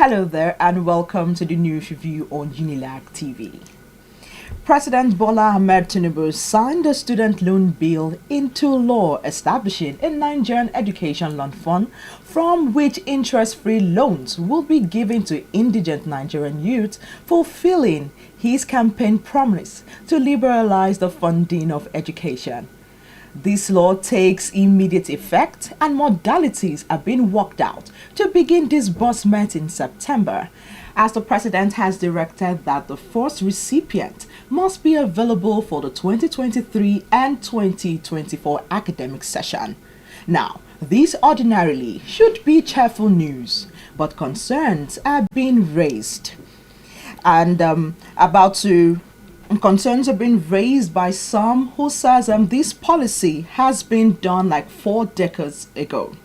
Hello there and welcome to the news review on Unilag TV. President Bola Ahmed Tinubu signed the student loan bill into law establishing a Nigerian education loan fund from which interest-free loans will be given to indigent Nigerian youth, fulfilling his campaign promise to liberalize the funding of education. This law takes immediate effect and modalities are being worked out to begin disbursement in September, as the president has directed that the first recipient must be available for the 2023 and 2024 academic session. Now, this ordinarily should be cheerful news, but concerns are being raised. Concerns have been raised by some who says this policy has been done like 4 decades ago.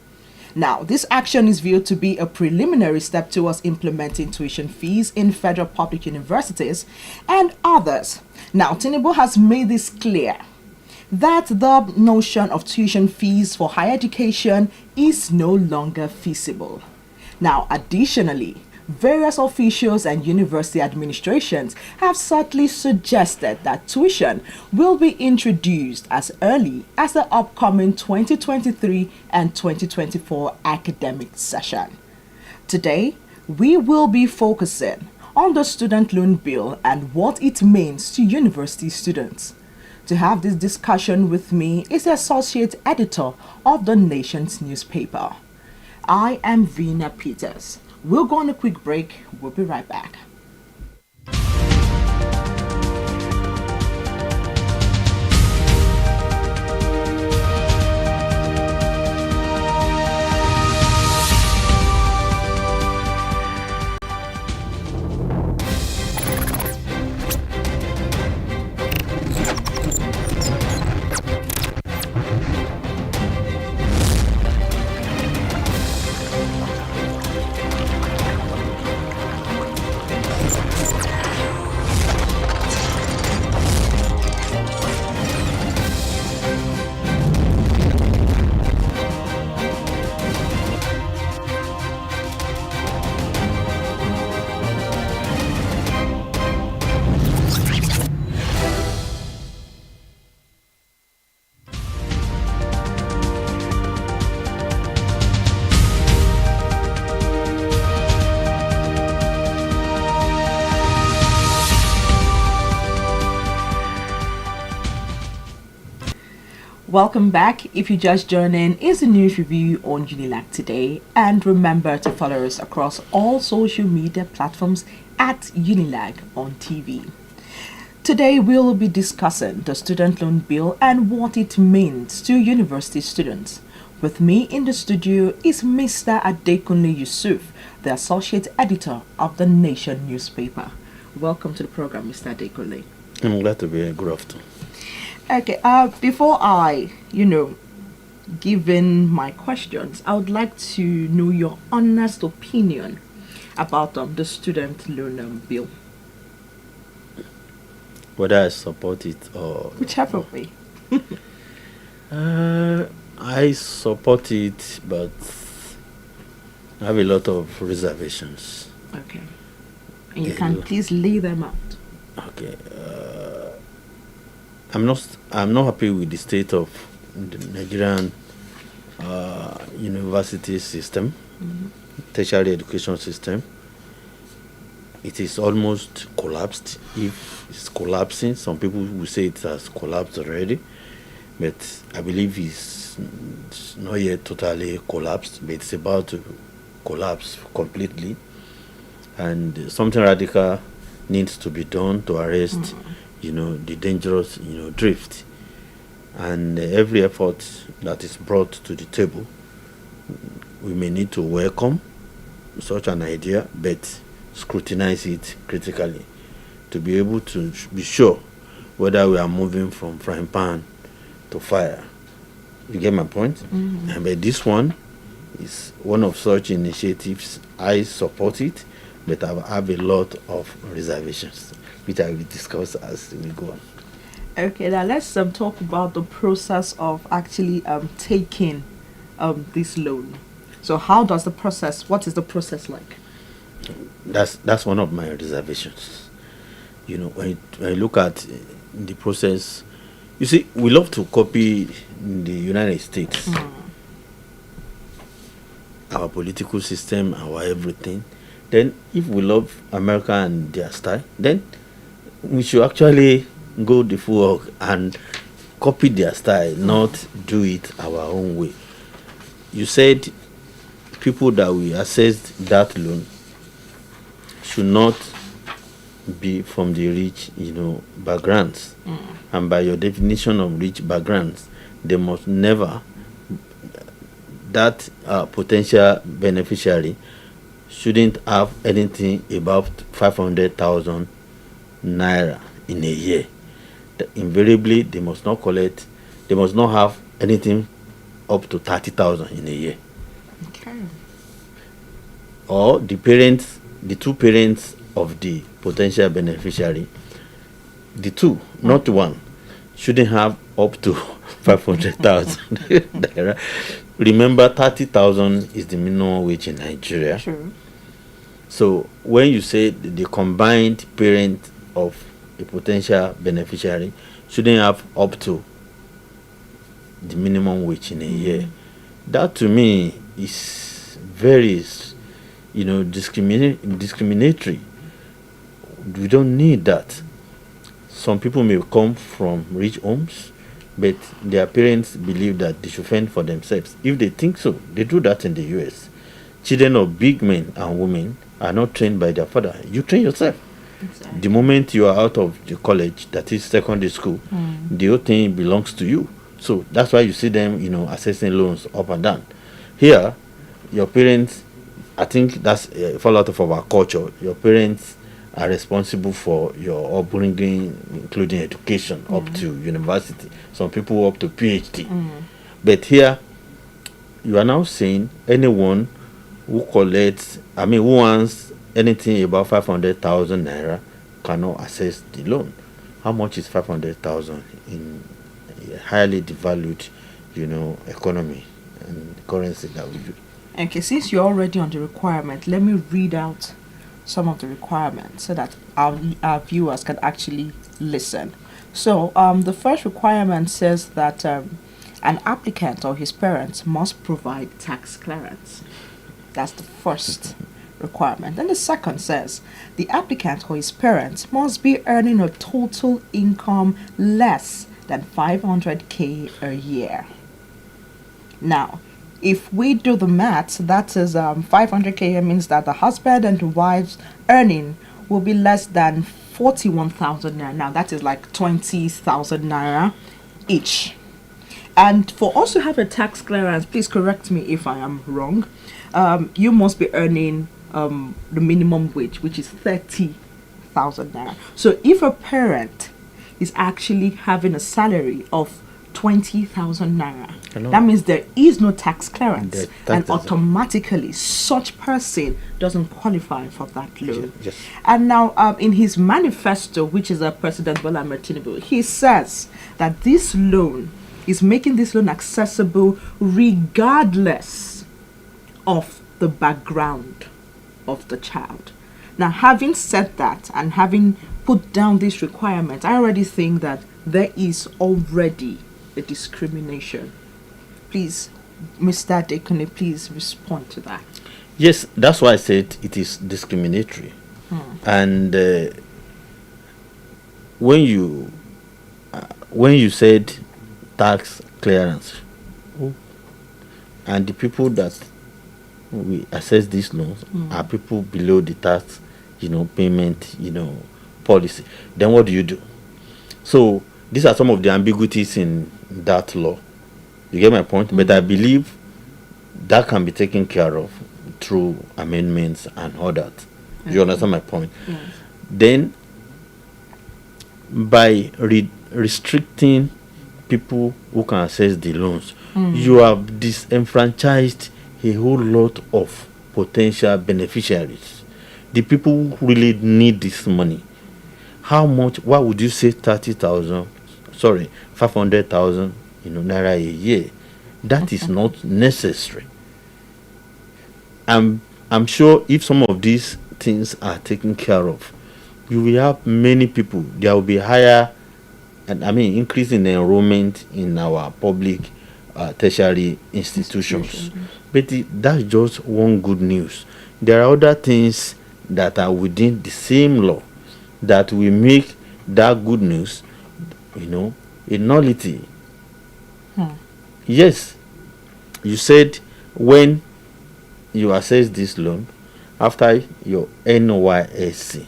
Now, this action is viewed to be a preliminary step towards implementing tuition fees in federal public universities and others. Now, Tinubu has made this clear that the notion of tuition fees for higher education is no longer feasible. Now, additionally, various officials and university administrations have subtly suggested that tuition will be introduced as early as the upcoming 2023 and 2024 academic session. Today, we will be focusing on the student loan bill and what it means to university students. To have this discussion with me is the associate editor of the nation's newspaper. I am Vina Peters. We'll go on a quick break. We'll be right back. Welcome back. If you just joined in, it's a news review on Unilag today, and remember to follow us across all social media platforms at Unilag on TV. Today we'll be discussing the student loan bill and what it means to university students. With me in the studio is Mr. Adekunle Yusuf, the associate editor of the Nation newspaper. Welcome to the program, Mr. Adekunle. I'm glad to be here. Good afternoon. Okay, before I, give in my questions, I would like to know your honest opinion about the student loan bill. Whether I support it or... Whichever way. I support it, but I have a lot of reservations. Okay. And you can please lay them out. Okay. I'm not happy with the state of the Nigerian university system, tertiary education system. It is almost collapsed. If it's collapsing, some people will say it has collapsed already, but I believe it's not yet totally collapsed, but it's about to collapse completely. And something radical needs to be done to arrest the dangerous, drift. And every effort that is brought to the table, we may need to welcome such an idea, but scrutinize it critically to be able to be sure whether we are moving from frying pan to fire. You get my point? But this one is one of such initiatives. I support it, but I have a lot of reservations, which I will discuss as we go on. Okay, now let's talk about the process of actually taking this loan. So what is the process like? That's one of my reservations. When you look at the process, you see, we love to copy the United States, our political system, our everything. Then, if we love America and their style, then we should actually go the full hog and copy their style, not do it our own way. You said people that we assessed that loan should not be from the rich, backgrounds. And by your definition of rich backgrounds, they must never, that potential beneficiary shouldn't have anything above 500,000 naira in a year. Invariably, they must not have anything up to 30,000 in a year. Okay. Or the two parents of the potential beneficiary, the two, not one, shouldn't have up to 500,000 naira. Remember, 30,000 is the minimum wage in Nigeria. True. So when you say the combined parent of a potential beneficiary shouldn't have up to the minimum wage in a year, that to me is very, discriminatory. We don't need that. Some people may come from rich homes, but their parents believe that they should fend for themselves. If they think so, they do that in the US. Children of big men and women are not trained by their father. You train yourself. Exactly. The moment you are out of the college, that is secondary school, the whole thing belongs to you. So that's why you see them, assessing loans up and down. Here, your parents, I think that's a fallout of our culture. Your parents are responsible for your upbringing, including education, up to university. Some people up to PhD. But here, you are now saying anyone who wants anything above 500,000 naira cannot access the loan. How much is 500,000 in a highly devalued, economy and currency that we use? Okay, since you're already on the requirement, let me read out some of the requirements so that our viewers can actually listen. So, the first requirement says that an applicant or his parents must provide tax clearance. That's the first requirement. Then the second says the applicant or his parents must be earning a total income less than 500k a year. Now, if we do the maths, that is 500k means that the husband and the wife's earning will be less than 41,000 naira. Now that is like 20,000 naira each. And for us to have a tax clearance, please correct me if I am wrong, you must be earning the minimum wage, which is 30,000 naira. So if a parent is actually having a salary of 20,000 naira, that means there is no tax clearance, and automatically such person doesn't qualify for that loan. Yes. And now in his manifesto, which is President Bola Ahmed Tinubu, he says that this loan is making this loan accessible regardless of the background of the child. Now, having said that and having put down this requirement, I already think that there is already a discrimination. Please, Mr. Dekone, please respond to that. Yes, that's why I said it is discriminatory. And when you said tax clearance, and the people that we assess these loans are people below the tax, payment, policy, then what do you do? So these are some of the ambiguities in that law. You get my point? But I believe that can be taken care of through amendments and all that. Okay. You understand my point? Yes. Then, by restricting people who can access the loans, you have disenfranchised a whole lot of potential beneficiaries. The people who really need this money. How much? Why would you say 500,000, naira a year? That is not necessary. I'm sure if some of these things are taken care of, you will have many people. There will be higher, and I mean, increase in enrollment in our public tertiary institutions. But that's just one good news. There are other things that are within the same law that will make that good news, a nullity. Yes, you said when you assess this loan after your NYSC,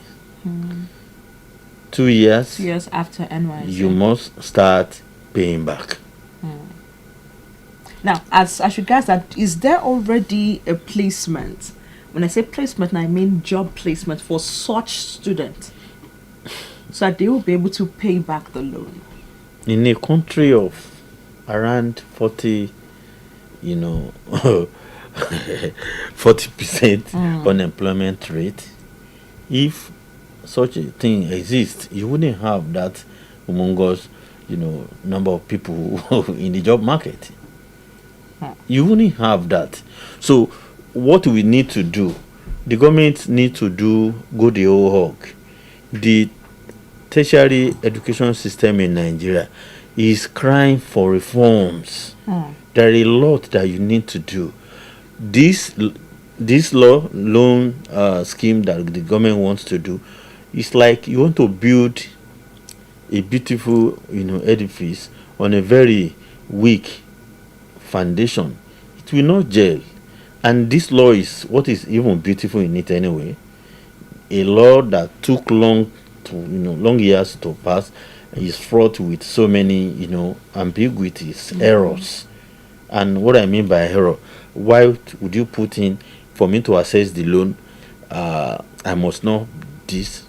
2 years, 2 years after NYSC, you must start paying back. Now, as regards that, is there already a placement? When I say placement, I mean job placement for such students, so that they will be able to pay back the loan. In a country of around 40, 40% unemployment rate, if such a thing exists, you wouldn't have that humongous, number of people in the job market. You wouldn't have that. So what we need to do, the government need to go the whole hog. The tertiary education system in Nigeria is crying for reforms. There are a lot that you need to do. This loan scheme that the government wants to do is like you want to build a beautiful edifice on a very weak foundation. It will not gel. And this law is what is even beautiful in it anyway. A law that took long years to pass is fraught with so many ambiguities, errors. And what I mean by error, why would you put in, for me to assess the loan, I must know this,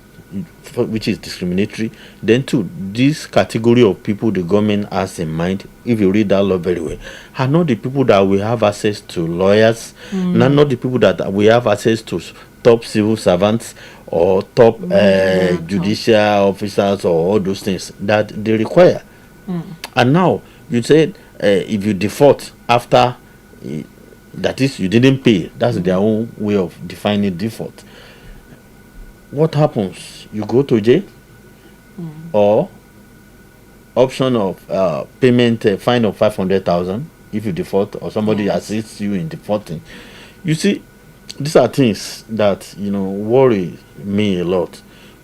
which is discriminatory. Then too, this category of people the government has in mind, if you read that law very well, are not the people that will have access to lawyers, not the people that will have access to top civil servants or top judicial officers or all those things that they require. And now you said if you default after, that is, you didn't pay, that's their own way of defining default. What happens? You go to jail, or option of payment, fine of 500,000 if you default, or somebody assists you in defaulting. You see, these are things that worry me a lot,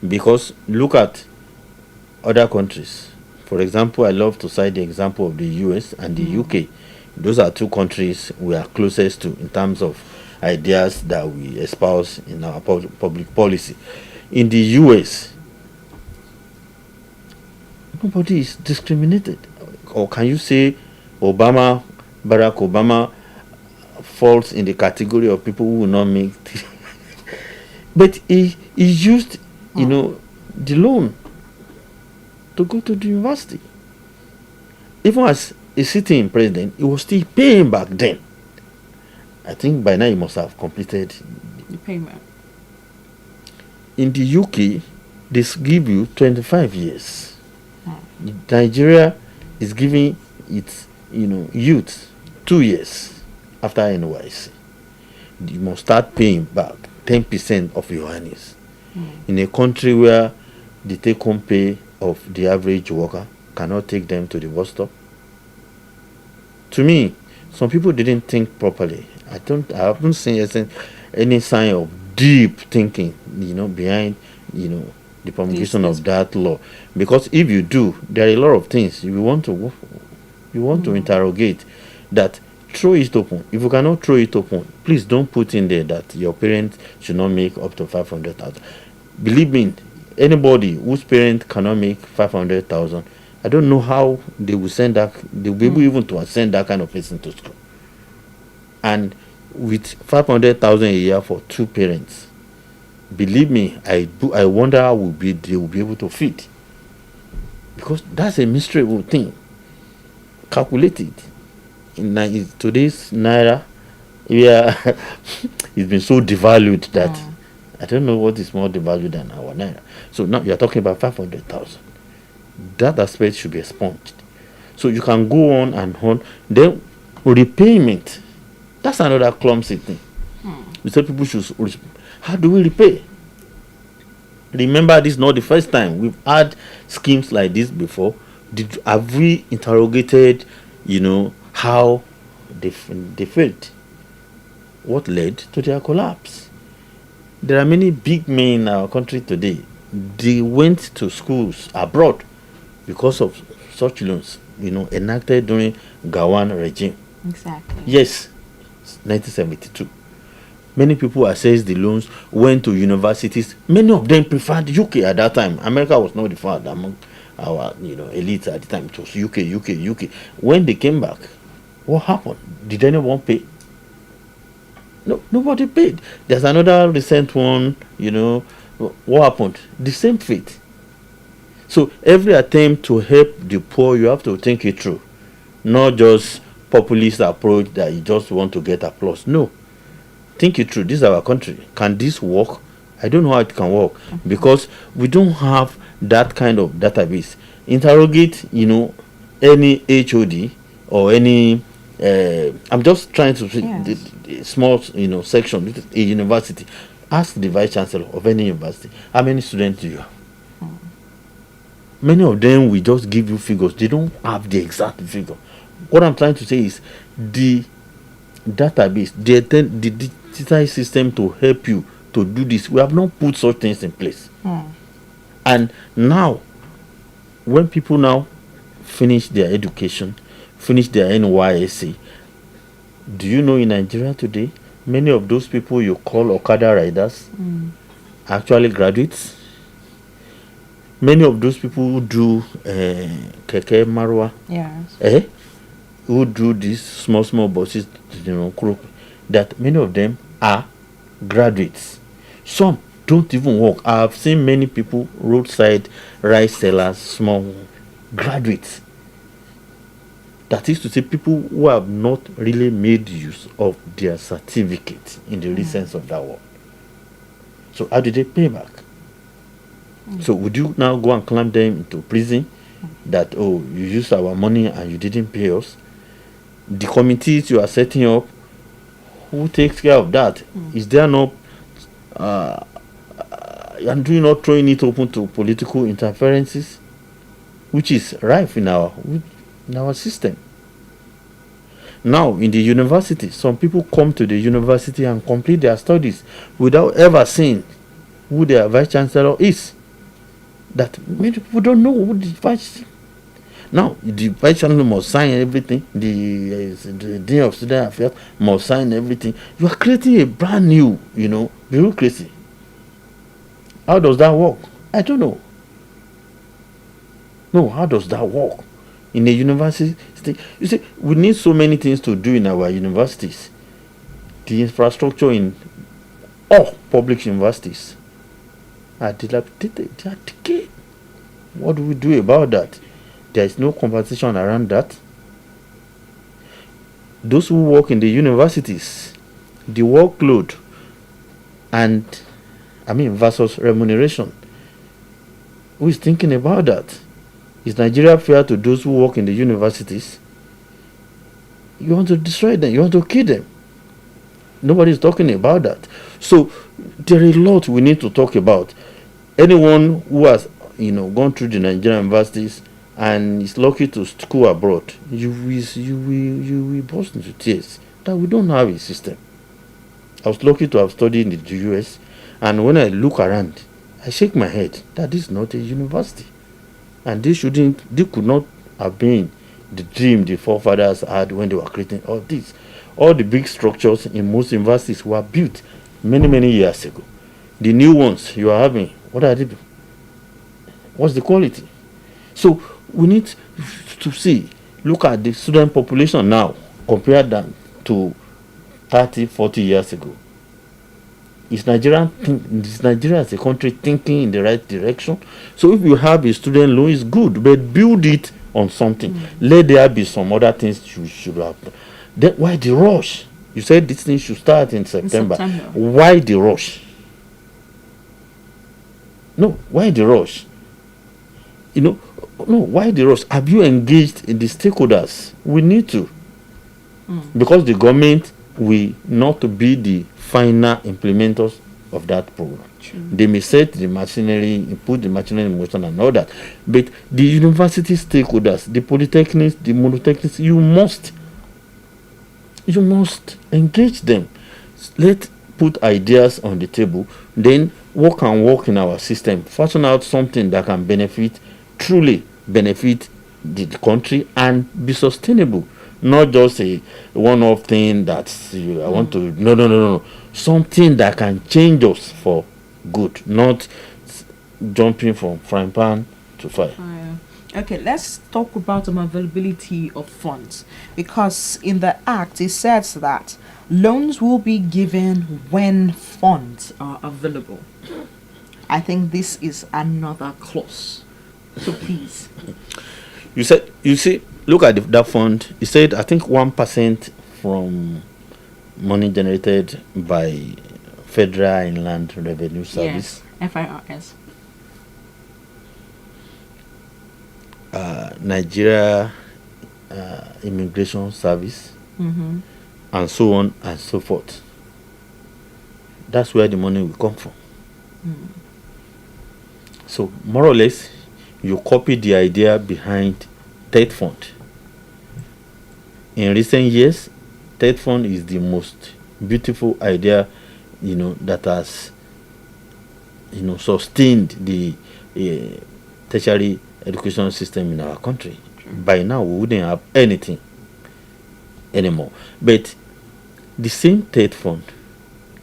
because look at other countries. For example, I love to cite the example of the US and the UK. Those are two countries we are closest to in terms of ideas that we espouse in our public policy. In the US, nobody is discriminated. Or can you say Barack Obama falls in the category of people who will not make but he used the loan to go to the university. Even as a sitting president, he was still paying back then. I think by now he must have completed the payment. In the UK, they give you 25 years. Nigeria is giving its youth 2 years after NYC. You must start paying back 10% of your earnings. In a country where the take-home pay of the average worker cannot take them to the bus stop. To me, some people didn't think properly. I haven't seen any sign of deep thinking, behind, the promulgation of that law. Because if you do, there are a lot of things you want to interrogate. That throw it open. If you cannot throw it open, please don't put in there that your parents should not make up to 500,000. Believe me, anybody whose parent cannot make 500,000, I don't know how they will send that. They will be able even to send that kind of person to school. And with 500,000 a year for two parents, believe me, I wonder how they will be able to feed. Because that's a miserable thing. Calculated. In today's naira, it's been so devalued that I don't know what is more devalued than our naira. So now you're talking about 500,000. That aspect should be expunged. So you can go on and on. Then repayment, that's another clumsy thing. We said people should. How do we repay? Remember, this is not the first time we've had schemes like this before. Have we interrogated, how they failed? What led to their collapse? There are many big men in our country today. They went to schools abroad because of such loans, enacted during Gawan regime. Exactly. Yes, 1972. Many people accessed the loans, went to universities. Many of them preferred UK at that time. America was not preferred among our, elites at the time. It was UK. When they came back, what happened? Did anyone pay? No, nobody paid. There's another recent one, what happened? The same fate. So every attempt to help the poor, you have to think it through. Not just populist approach that you just want to get applause. No. Think it through. This is our country. Can this work? I don't know how it can work because we don't have that kind of database. Interrogate, any HOD or any. I'm just trying to see the small, section, a university. Ask the vice chancellor of any university, how many students do you have? Many of them will just give you figures. They don't have the exact figure. What I'm trying to say is the database, the digital system to help you to do this. We have not put such things in place. And now, when people now finish their education, finish their NYSC, do you know in Nigeria today, many of those people you call Okada riders are actually graduates. Many of those people who do Keke Marwa, who do these small buses, that many of them are graduates. Some don't even work. I have seen many people, roadside rice sellers, small graduates. That is to say, people who have not really made use of their certificate in the real sense of that word. So how do they pay back? So would you now go and clamp them into prison that, you used our money and you didn't pay us? The committees you are setting up, who takes care of that? Is there no and do you not throwing it open to political interferences, which is rife in our system? Now in the university, some people come to the university and complete their studies without ever seeing who their vice chancellor is. That many people don't know who the vice. Now the vice chancellor must sign everything. The dean of student affairs must sign everything. You are creating a brand new, bureaucracy. How does that work? I don't know. No, how does that work in a university? You see, we need so many things to do in our universities. The infrastructure in all public universities are dilapidated. They are decayed. What do we do about that? There is no compensation around that. Those who work in the universities, the workload versus remuneration. Who is thinking about that? Is Nigeria fair to those who work in the universities? You want to destroy them. You want to kill them. Nobody is talking about that. So there is a lot we need to talk about. Anyone who has, gone through the Nigerian universities and is lucky to school abroad, you will burst into tears that we don't have a system. I was lucky to have studied in the US, and when I look around, I shake my head that this is not a university, and they could not have been the dream the forefathers had when they were creating all this. All the big structures in most universities were built many years ago. The new ones you are having, what are they? What's the quality? So we need to see, look at the student population now, compare them to 30, 40 years ago. Is Nigeria as a country thinking in the right direction? So if you have a student loan, it's good, but build it on something. Let there be some other things you should have. Then why the rush? You said this thing should start in September. Why the rush? No, why the rush? No, why the rush? Have you engaged in the stakeholders? We need to. Because the government will not be the final implementers of that program. True. They may set the machinery, put the machinery in motion and all that. But the university stakeholders, the polytechnics, the monotechnics, you must engage them. Let's put ideas on the table, then work in our system, fashion out something that can truly benefit the country and be sustainable. Not just a one-off thing that I want to. No. Something that can change us for good, not jumping from frying pan to fire. Okay, let's talk about availability of funds, because in the act it says that loans will be given when funds are available. I think this is another clause. So please. You see, look at that fund. You said I think 1% from money generated by Federal Inland Revenue Service. Yes, FIRS. Nigeria Immigration Service, and so on and so forth. That's where the money will come from. So more or less, you copy the idea behind Ted Fund. In recent years, Ted Fund is the most beautiful idea, that has, sustained the tertiary education system in our country. By now, we wouldn't have anything anymore. But the same Ted Fund,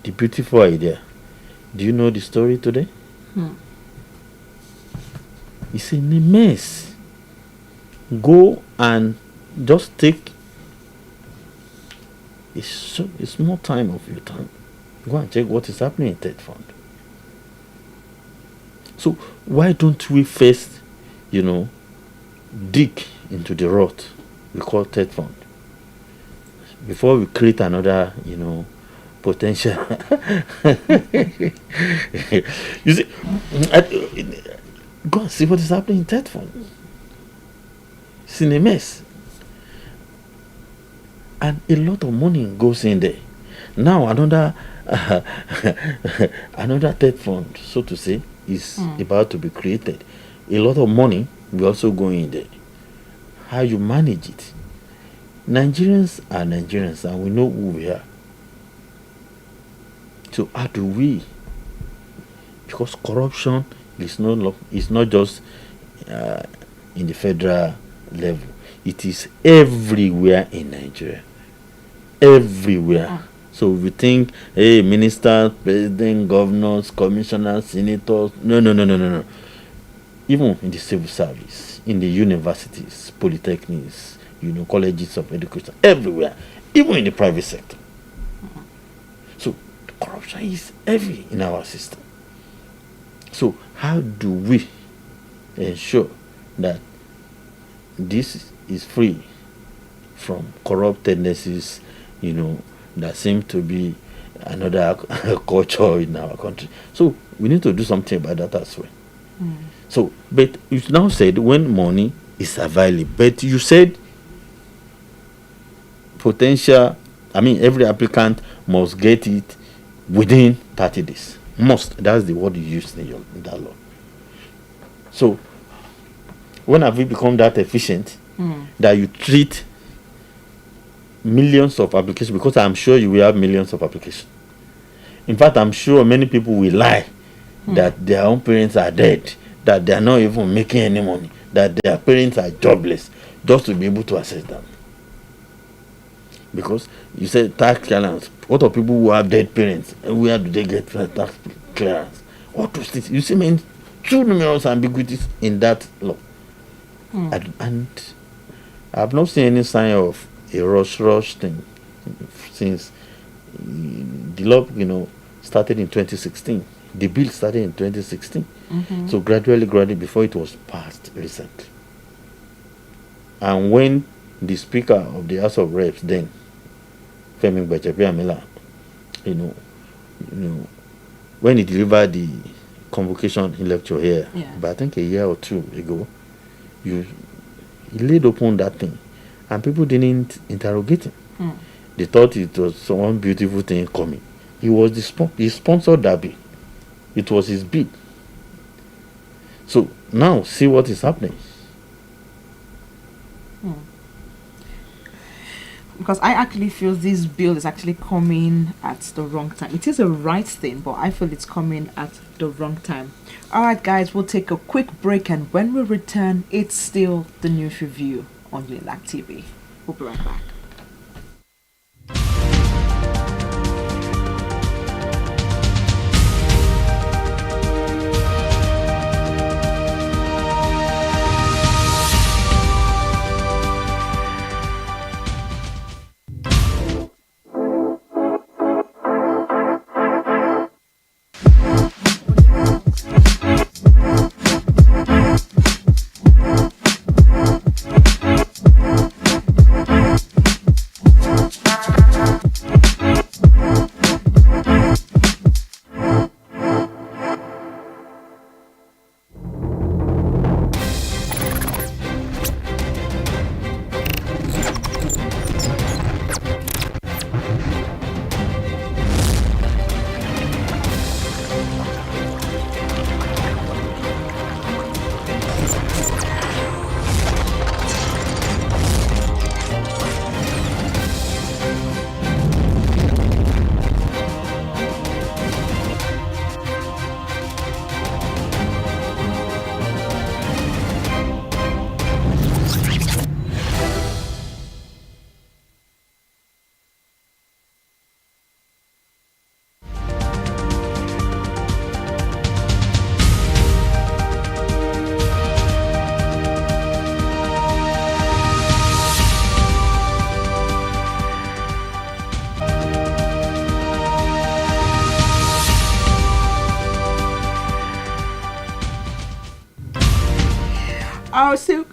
the beautiful idea, do you know the story today? It's in a mess. Go and just take a small time of your time. Go and check what is happening in Ted Fund. So why don't we first, dig into the rot we call Ted Fund before we create another, potential. You see, go and see what is happening in Ted Fund. It's in a mess. And a lot of money goes in there. Now another Ted Fund, so to say, is about to be created. A lot of money will also go in there. How you manage it? Nigerians are Nigerians, and we know who we are. So how do we? Because corruption is not just in the federal level. It is everywhere in Nigeria. Everywhere. So we think, hey, ministers, president, governors, commissioners, senators. No. Even in the civil service, in the universities, polytechnics, colleges of education, everywhere, even in the private sector. So corruption is heavy in our system. So how do we ensure that this is free from corrupt tendencies, that seem to be another culture in our country? So we need to do something about that as well. So, but you now said when money is available, but you said every applicant must get it within 30 days. Must. That's the word you used in that law. So, when have we become that efficient that you treat millions of applications? Because I'm sure you will have millions of applications. In fact, I'm sure many people will lie that their own parents are dead, that they are not even making any money, that their parents are jobless, just to be able to access them. Because you said tax clearance. What are people who have dead parents? And where do they get tax clearance? What was this? You see, too numerous ambiguities in that law. And I've not seen any sign of a rush thing since the law, started in 2016. The bill started in 2016. So gradually, before it was passed recently. And when the Speaker of the House of Reps then, Femi Gbajabiamila, when he delivered the convocation lecture here, but I think a year or two ago, he laid open that thing, and people didn't interrogate him. They thought it was some beautiful thing coming. He sponsored that bill. It was his bid. So now see what is happening. Because I actually feel this bill is actually coming at the wrong time. It is a right thing, but I feel it's coming at the wrong time. All right, guys, we'll take a quick break, and when we return, it's still the news review on Unilag TV. We'll be right back.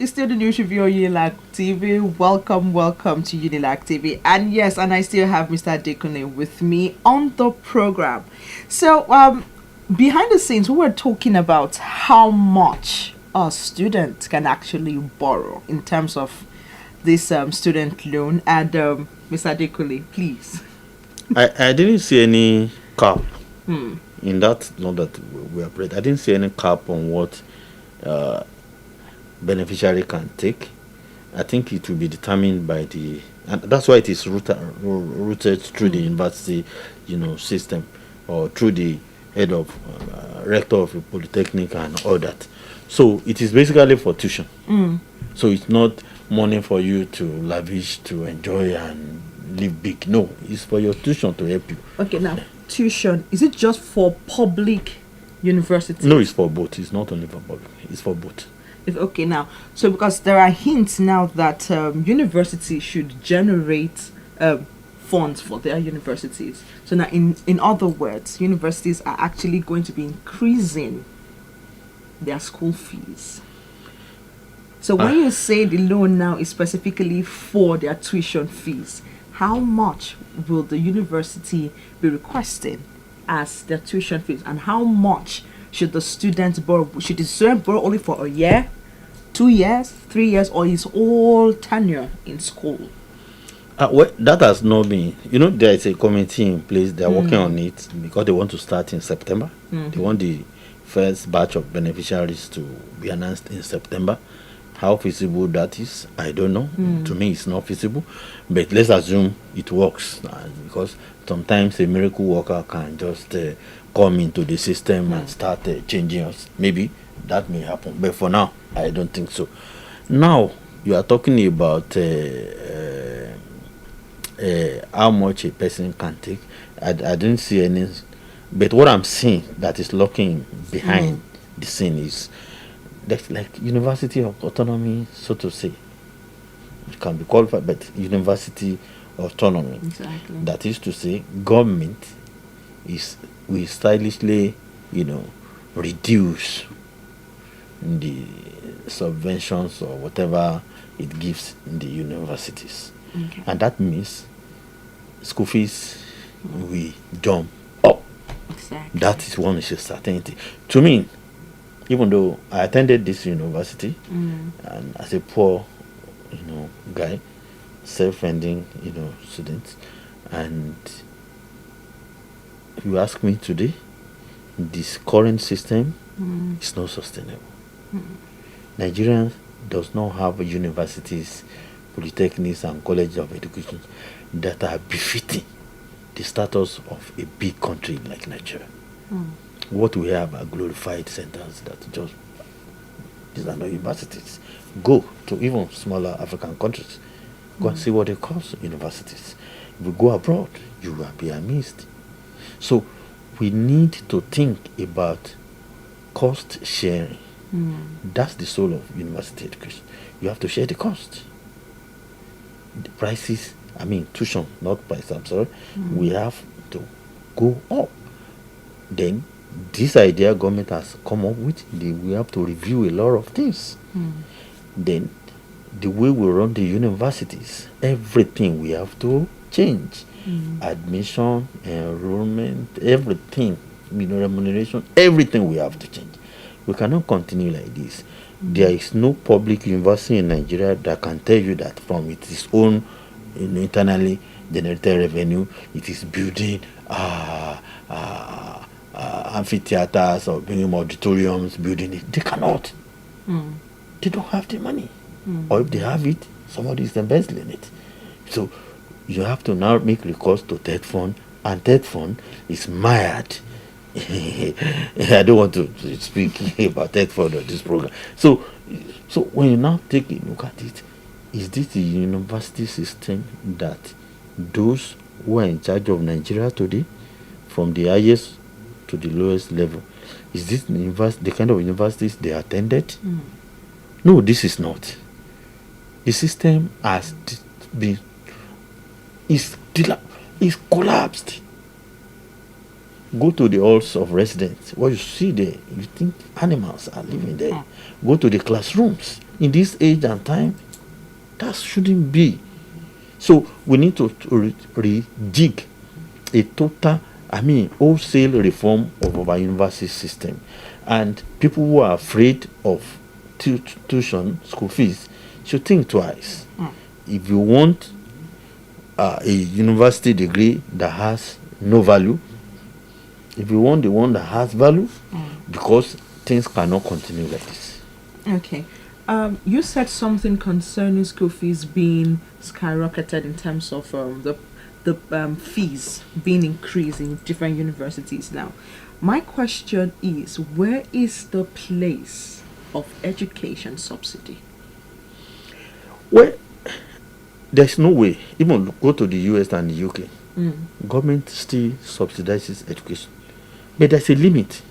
It's still the news review on Unilag TV. Welcome to Unilag TV. And yes, and I still have Mr. Adekunle with me on the program. So, behind the scenes, we were talking about how much a student can actually borrow in terms of this student loan. And Mr. Adekunle, please. I didn't see any cap in that loan that we operate. I didn't see any cap on what beneficiary can take. I think it will be determined by and that's why it is rooted through the university, system, or through the head of rector of a polytechnic and all that. So it is basically for tuition. So it's not money for you to lavish, to enjoy and live big. No, it's for your tuition to help you. Okay, now tuition, is it just for public university? No, it's for both. It's not only for public. It's for both. Okay, now, so because there are hints now that university should generate funds for their universities. So now, in other words, universities are actually going to be increasing their school fees. So when you say the loan now is specifically for their tuition fees, how much will the university be requesting as their tuition fees, and how much should the students borrow? Should the student borrow only for a year, 2 years, 3 years, or his whole tenure in school? Well, that has not been. There is a committee in place. They are working on it because they want to start in September. They want the first batch of beneficiaries to be announced in September. How feasible that is, I don't know. To me, it's not feasible. But let's assume it works, because sometimes a miracle worker can just come into the system and start changing us. Maybe that may happen, but for now, I don't think so. Now, you are talking about how much a person can take. I didn't see any, but what I'm seeing that is lurking behind the scene is that's like university of autonomy, so to say. It can be qualified, but university autonomy. Exactly. That is to say, government will stylishly, reduce the subventions or whatever it gives in the universities. Okay. And that means school fees will jump up. Exactly. That is one issue, certainty. To me, even though I attended this university, and as a poor, guy, self-funding, students. And if you ask me today, this current system is not sustainable. Nigeria does not have universities, polytechnics, and colleges of education that are befitting the status of a big country like Nigeria. What we have are glorified centers that just, these are not universities. Go to even smaller African countries. Go and see what they cost universities. If you go abroad, you will be amazed. So we need to think about cost sharing. That's the soul of university education. You have to share the cost. The prices, tuition, not price, I'm sorry. We have to go up. Then this idea government has come up with, we have to review a lot of things. Then the way we run the universities, everything we have to change. Admission, enrollment, everything, remuneration, everything we have to change. We cannot continue like this. There is no public university in Nigeria that can tell you that from its own internally generated revenue, it is building amphitheaters or building auditoriums, building it. They cannot. They don't have the money. Or if they have it, somebody is embezzling it. So you have to now make recourse to third fund, and third fund is mired. I don't want to speak about third fund on this program. So when you now take a look at it, is this the university system that those who are in charge of Nigeria today, from the highest to the lowest level, is this the kind of universities they attended? No, this is not. The system has been is collapsed. Go to the halls of residence. What you see there, you think animals are living there. Go to the classrooms. In this age and time, that shouldn't be. So we need to rejig a total, wholesale reform of our university system. And people who are afraid of tuition, school fees, should think twice. If you want a university degree that has no value, if you want the one that has value, because things cannot continue like this. Okay. You said something concerning school fees being skyrocketed in terms of the fees being increased in different universities now. My question is, where is the place of education subsidy? Well, there's no way. Even go to the US and the UK. Government still subsidizes education. But there's a limit.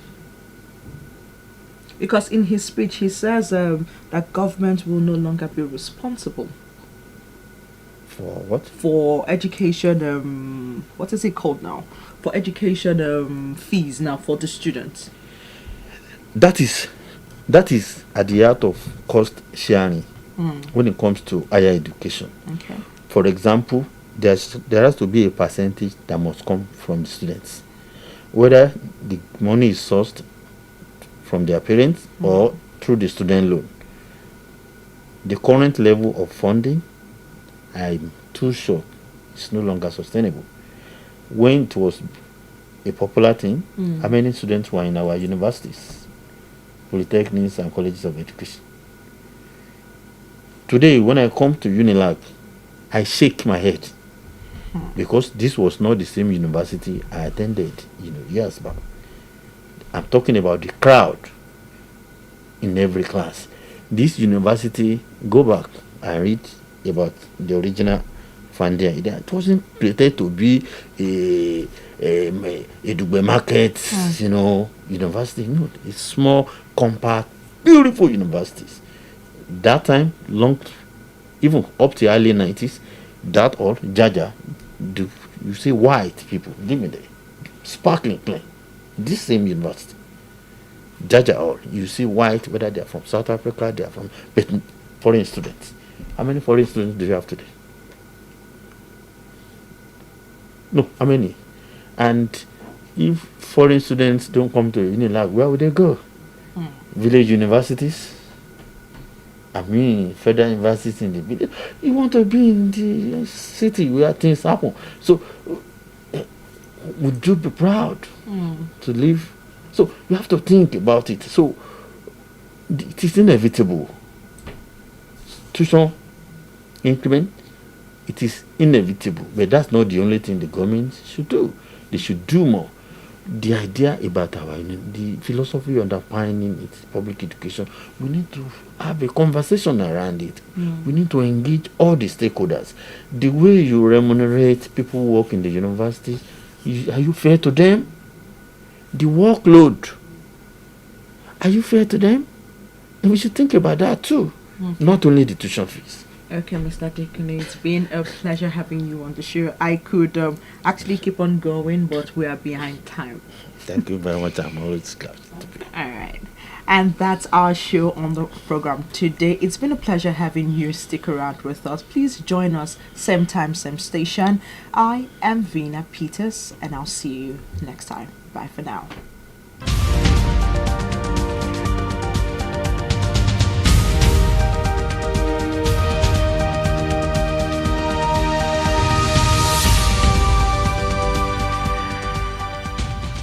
Because in his speech, he says that government will no longer be responsible. For what? For education, what is it called now? For education fees now for the students. That is at the heart of cost sharing when it comes to higher education. Okay. For example, there has to be a percentage that must come from the students, whether the money is sourced from their parents or through the student loan. The current level of funding, I'm too sure, is no longer sustainable. When it was a popular thing, how many students were in our universities, polytechnics, and colleges of education? Today, when I come to Unilag, I shake my head because this was not the same university I attended, years back. I'm talking about the crowd in every class. This university, go back and read about the original funding. It wasn't created to be a Dugbe market, university. No, it's small, compact, beautiful universities. That time, even up to early 90s, that all Jaja, you see white people living there, sparkling clean. This same university, Jaja all, you see white, whether they are from South Africa, they are from foreign students. How many foreign students do you have today? No, how many? And if foreign students don't come to Unilag, where would they go? Village universities? I mean, federal universities in the village. You want to be in the city where things happen. So, would you be proud to live? So, you have to think about it. So, it is inevitable. Tuition increment, it is inevitable. But that's not the only thing the government should do. They should do more. The idea about the philosophy underpinning its public education, we need to have a conversation around it. We need to engage all the stakeholders. The way you remunerate people who work in the university, are you fair to them? The workload, are you fair to them? And we should think about that too, not only the tuition fees. Okay, Mr. Dekune, it's been a pleasure having you on the show. I could actually keep on going, but we are behind time. Thank you very much. I'm always glad to be. All right. And that's our show on the program today. It's been a pleasure having you stick around with us. Please join us same time, same station. I am Vina Peters, and I'll see you next time. Bye for now.